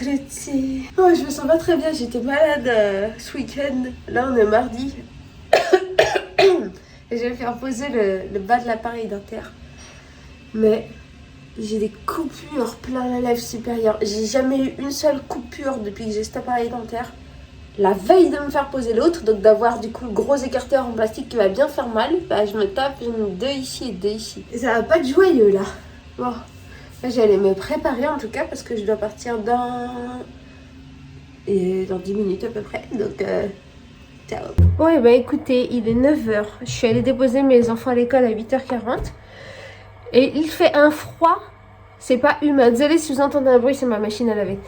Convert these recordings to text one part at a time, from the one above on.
mercredi. Oh, je me sens pas très bien, j'étais malade ce week-end. Là, on est mardi. Et je vais faire poser le bas de l'appareil dentaire. Mais j'ai des coupures plein la lèvre supérieure. J'ai jamais eu une seule coupure depuis que j'ai cet appareil dentaire. La veille de me faire poser l'autre, donc d'avoir du coup le gros écarteur en plastique qui va bien faire mal, bah je me tape deux ici et deux ici. Et ça va pas être joyeux là. Bon, là j'allais me préparer en tout cas parce que je dois partir dans 10 minutes à peu près, donc ciao. Ouais bah écoutez, il est 9h, je suis allée déposer mes enfants à l'école à 8h40 et il fait un froid, c'est pas humain. Désolée si vous entendez un bruit, c'est ma machine à laver.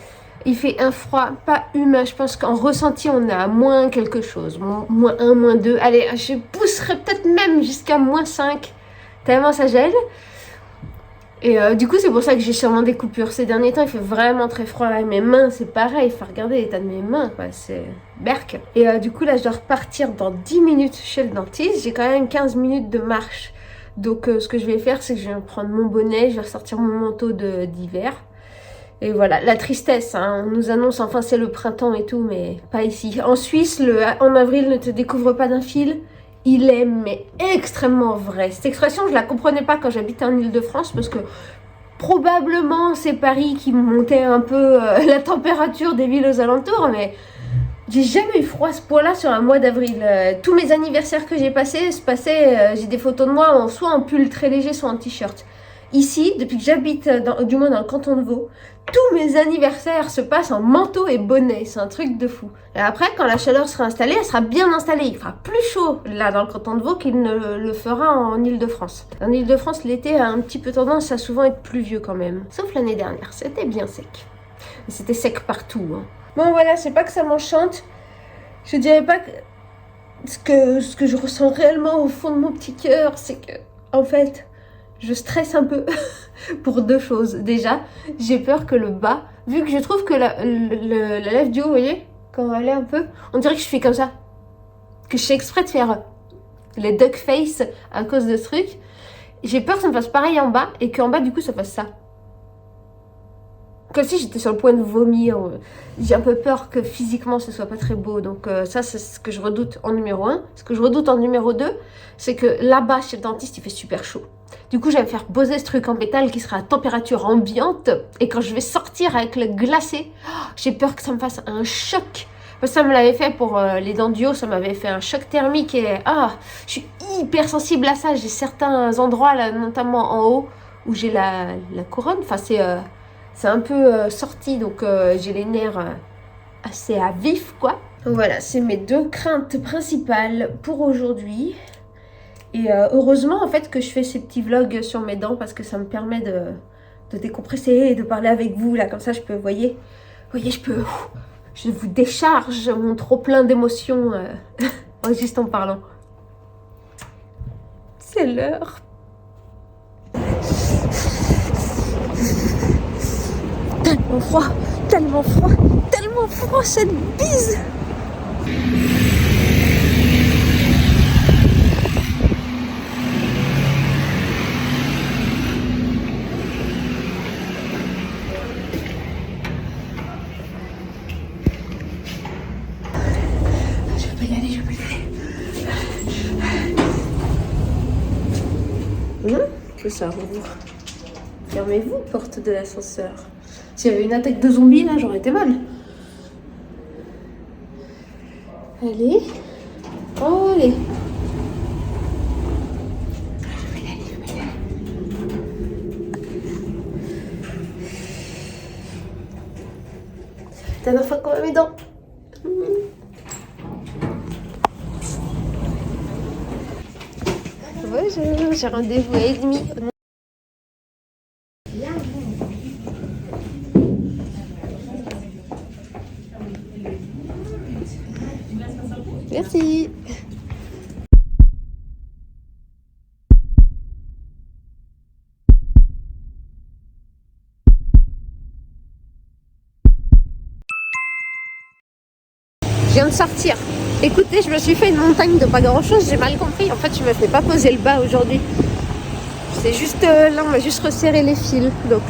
Il fait un froid pas humain. Je pense qu'en ressenti, on est à moins quelque chose. Moins 1, moins 2. Allez, je pousserai peut-être même jusqu'à moins 5. Tellement ça gèle. Et du coup, c'est pour ça que j'ai sûrement des coupures. Ces derniers temps, il fait vraiment très froid. Et mes mains, c'est pareil. Il faut regarder l'état de mes mains, quoi. C'est berk. Et du coup, là, je dois repartir dans 10 minutes chez le dentiste. J'ai quand même 15 minutes de marche. Donc, ce que je vais faire, c'est que je vais prendre mon bonnet. Je vais ressortir mon manteau d'hiver. Et voilà, la tristesse, hein. On nous annonce enfin c'est le printemps et tout, mais pas ici. En Suisse, en avril ne te découvre pas d'un fil. Il est mais extrêmement vrai. Cette expression, je la comprenais pas quand j'habitais en Île-de-France parce que probablement c'est Paris qui montait un peu la température des villes aux alentours, mais j'ai jamais eu froid à ce point-là sur un mois d'avril. Tous mes anniversaires que j'ai passés j'ai des photos de moi soit en pull très léger, soit en t-shirt. Ici, depuis que j'habite du moins dans le canton de Vaud, tous mes anniversaires se passent en manteau et bonnet. C'est un truc de fou. Et après, quand la chaleur sera installée, elle sera bien installée. Il fera plus chaud là dans le canton de Vaud qu'il ne le fera en Île-de-France. En Île-de-France, l'été a un petit peu tendance à souvent être pluvieux quand même. Sauf l'année dernière, c'était bien sec. Et c'était sec partout. Hein. Bon voilà, c'est pas que ça m'enchante. Je dirais pas que ce que je ressens réellement au fond de mon petit cœur, c'est que, en fait, je stresse un peu pour deux choses. Déjà, j'ai peur que le bas, vu que je trouve que la lèvre du haut, vous voyez, quand elle est un peu, on dirait que je fais comme ça. Que je fais exprès de faire les duck face à cause de ce truc. J'ai peur que ça me fasse pareil en bas et qu'en bas, du coup, ça fasse ça. Comme si j'étais sur le point de vomir. J'ai un peu peur que physiquement ce soit pas très beau. Donc ça, c'est ce que je redoute en numéro 1. Ce que je redoute en numéro 2, c'est que là-bas, chez le dentiste, il fait super chaud. Du coup, je vais me faire poser ce truc en métal qui sera à température ambiante. Et quand je vais sortir avec le glacé, j'ai peur que ça me fasse un choc. Parce que ça me l'avait fait pour les dents du haut, ça m'avait fait un choc thermique. Et je suis hyper sensible à ça. J'ai certains endroits, là, notamment en haut, où j'ai la couronne. Enfin, c'est un peu sorti, donc j'ai les nerfs assez à vif, quoi. Donc voilà, c'est mes deux craintes principales pour aujourd'hui. Et heureusement, en fait, que je fais ces petits vlogs sur mes dents parce que ça me permet de décompresser et de parler avec vous. Là, comme ça, je peux, voyez, je vous décharge mon trop plein d'émotions juste en parlant. C'est l'heure. Tellement froid cette bise. Je peux y aller. Que ça rouvre. Fermez-vous, porte de l'ascenseur. S'il y avait une attaque de zombies, là, j'aurais été mal. Allez. Oh, allez. Je vais y aller. La dernière fois qu'on a mes dents. Bonjour, j'ai rendez-vous à 1h30. Merci. Je viens de sortir. Écoutez, je me suis fait une montagne de pas grand chose, j'ai mal compris. En fait, je me fais pas poser le bas aujourd'hui. C'est juste là, on va juste resserrer les fils. Donc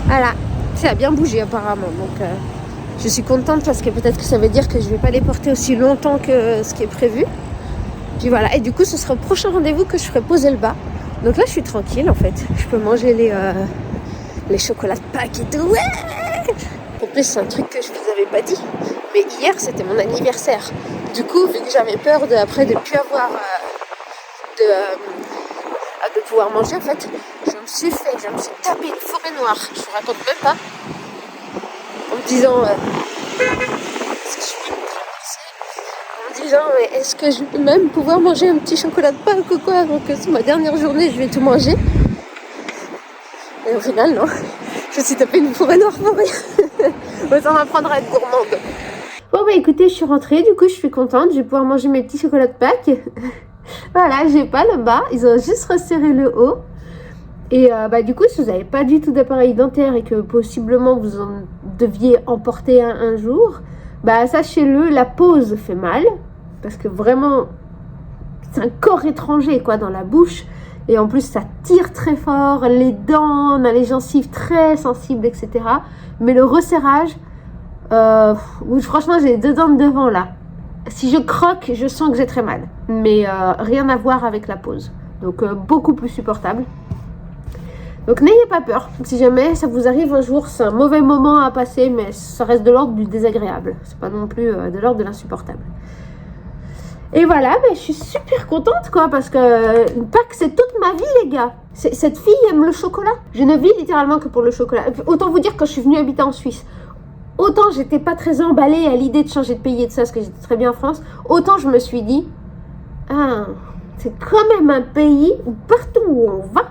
voilà. Ça a bien bougé apparemment, donc je suis contente parce que peut-être que ça veut dire que je vais pas les porter aussi longtemps que ce qui est prévu. Puis voilà, et du coup ce sera au prochain rendez-vous que je ferai poser le bas. Donc là je suis tranquille en fait, je peux manger les chocolats de Pâques et tout. Ouais, en plus c'est un truc que je vous avais pas dit, mais hier c'était mon anniversaire. Du coup, vu que j'avais peur de plus avoir de pouvoir manger, en fait, je me suis tapé une forêt noire. Je vous raconte même pas. En me disant, est-ce que je vais même pouvoir manger un petit chocolat de Pâques ou quoi? Donc c'est ma dernière journée, je vais tout manger. Et au final, non. Je me suis tapé une forêt noire pour rien. Autant m'apprendre à être gourmande. Bon bah écoutez, je suis rentrée, du coup je suis contente, je vais pouvoir manger mes petits chocolats de Pâques. Voilà, j'ai pas le bas, ils ont juste resserré le haut. Et du coup, si vous n'avez pas du tout d'appareil dentaire et que possiblement vous en deviez emporter un jour, sachez-le, la pose fait mal. Parce que vraiment, c'est un corps étranger quoi dans la bouche. Et en plus, ça tire très fort, les dents, on a les gencives très sensibles, etc. Mais le resserrage, franchement, j'ai les 2 dents de devant là. Si je croque, je sens que j'ai très mal. Mais rien à voir avec la pose. Donc beaucoup plus supportable. Donc n'ayez pas peur. Si jamais ça vous arrive un jour, c'est un mauvais moment à passer, mais ça reste de l'ordre du désagréable. C'est pas non plus de l'ordre de l'insupportable. Et voilà, je suis super contente quoi, parce que Pâques c'est toute ma vie les gars. Cette fille aime le chocolat. Je ne vis littéralement que pour le chocolat. Autant vous dire, quand je suis venue habiter en Suisse, autant j'étais pas très emballée à l'idée de changer de pays et de ça, parce que j'étais très bien en France, autant je me suis dit, c'est quand même un pays où partout où on va,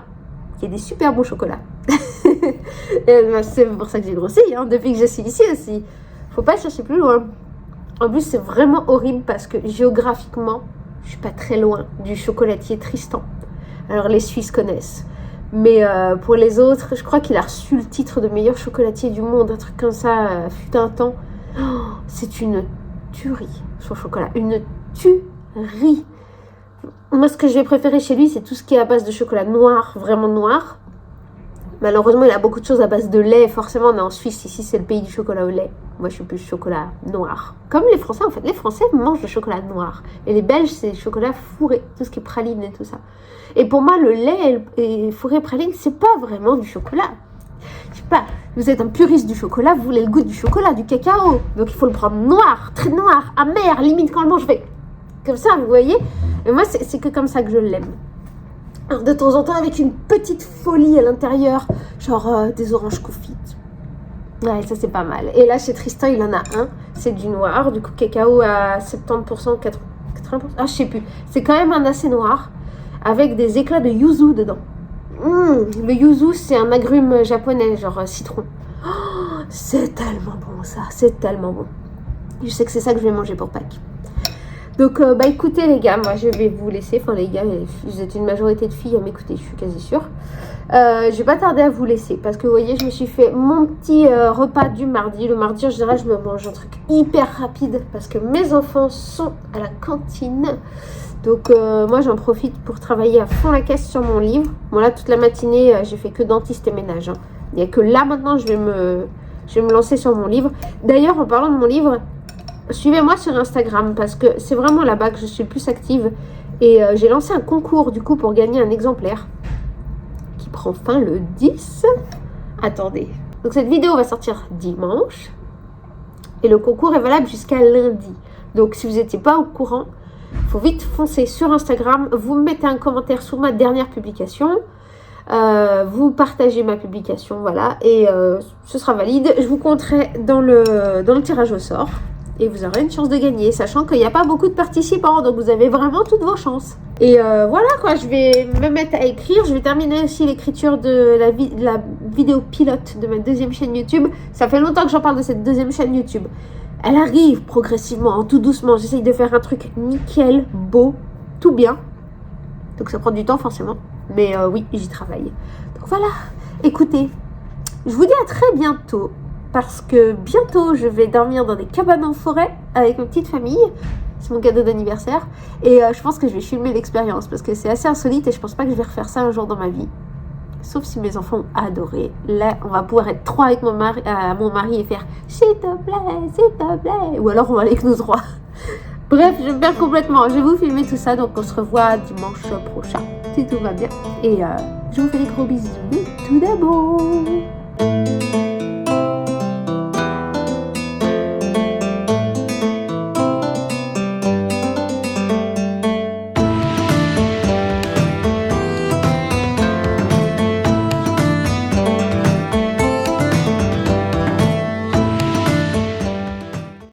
il y a des super beaux chocolats. Et c'est pour ça que j'ai grossi, depuis que je suis ici aussi. Faut pas chercher plus loin. En plus, c'est vraiment horrible parce que géographiquement, je suis pas très loin du chocolatier Tristan. Alors les Suisses connaissent. Mais pour les autres, je crois qu'il a reçu le titre de meilleur chocolatier du monde, un truc comme ça, fut un temps. C'est une tuerie, son chocolat. Une tuerie. Moi, ce que je vais préférer chez lui, c'est tout ce qui est à base de chocolat noir, vraiment noir. Malheureusement, il a beaucoup de choses à base de lait. Forcément, on est en Suisse. Ici, c'est le pays du chocolat au lait. Moi, je suis plus chocolat noir. Comme les Français, en fait. Les Français mangent le chocolat noir. Et les Belges, c'est le chocolat fourré. Tout ce qui est praline et tout ça. Et pour moi, le lait et fourré praline, c'est pas vraiment du chocolat. Je sais pas. Vous êtes un puriste du chocolat. Vous voulez le goût du chocolat, du cacao. Donc, il faut le prendre noir, très noir, amer. Limite, quand on le mange, je fais comme ça, vous voyez. Et moi, c'est que comme ça que je l'aime. Alors, de temps en temps, avec une petite folie à l'intérieur, genre des oranges confites. Ouais, ça c'est pas mal. Et là, chez Tristan, il en a un. C'est du noir, du coup, cacao à 70%, 80%. Ah, je sais plus. C'est quand même un assez noir, avec des éclats de yuzu dedans. Le yuzu, c'est un agrume japonais, genre citron. Oh, c'est tellement bon, ça. C'est tellement bon. Je sais que c'est ça que je vais manger pour Pâques. Donc, écoutez les gars, moi je vais vous laisser. Enfin les gars, vous êtes une majorité de filles à m'écouter, je suis quasi sûre. Je vais pas tarder à vous laisser parce que vous voyez, je me suis fait mon petit repas du mardi. Le mardi en général, je me mange un truc hyper rapide parce que mes enfants sont à la cantine. Donc moi j'en profite pour travailler à fond la caisse sur mon livre. Bon là, toute la matinée, j'ai fait que dentiste et ménage. Il n'y a que là maintenant, je vais me lancer sur mon livre. D'ailleurs, en parlant de mon livre, suivez-moi sur Instagram parce que c'est vraiment là-bas que je suis le plus active. Et j'ai lancé un concours du coup pour gagner un exemplaire qui prend fin le 10. Attendez. Donc cette vidéo va sortir dimanche. Et le concours est valable jusqu'à lundi. Donc si vous n'étiez pas au courant, il faut vite foncer sur Instagram. Vous mettez un commentaire sous ma dernière publication. Vous partagez ma publication. Voilà. Et ce sera valide. Je vous compterai dans le tirage au sort. Et vous aurez une chance de gagner, sachant qu'il n'y a pas beaucoup de participants, donc vous avez vraiment toutes vos chances. Et voilà quoi, je vais me mettre à écrire. Je vais terminer aussi l'écriture de la vidéo pilote de ma deuxième chaîne YouTube. Ça fait longtemps que j'en parle de cette deuxième chaîne YouTube. Elle arrive progressivement, tout doucement. J'essaye de faire un truc nickel, beau, tout bien. Donc ça prend du temps forcément. Mais oui, j'y travaille. Donc voilà, écoutez, je vous dis à très bientôt. Parce que bientôt, je vais dormir dans des cabanes en forêt avec ma petite famille. C'est mon cadeau d'anniversaire. Et je pense que je vais filmer l'expérience parce que c'est assez insolite et je pense pas que je vais refaire ça un jour dans ma vie. sauf si mes enfants ont adoré. Là, on va pouvoir être 3 avec mon mari et faire « S'il te plaît », ou alors on va aller avec nous 3. Bref, je me perds complètement. Je vais vous filmer tout ça, donc on se revoit dimanche prochain, si tout va bien. Et je vous fais des gros bisous. Tout d'abord.